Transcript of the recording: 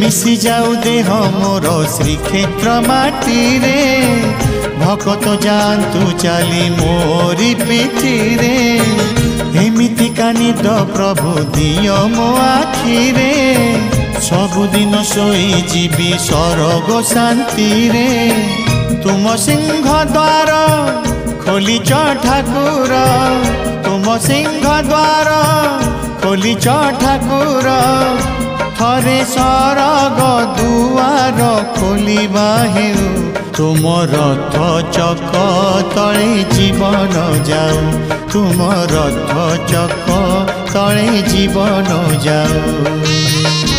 मिसी जाऊ देह मोर श्रीक्षेत्र माटी रे भक्त जातु चली मोरी पिठी रे एमिति कानिद प्रभु दियो मो आखिरे सबुदिन सोई जीवी स्वर्ग शांति रे तुम सिंह द्वार खोलीच ठाकुर तुम सिंह द्वार खोलीच ठाकुर थरे सरग दुआर खोलिबा हेउ तुम रथ चक तले जीवन जाऊ तुम रथ चक तले जीवन जाऊ।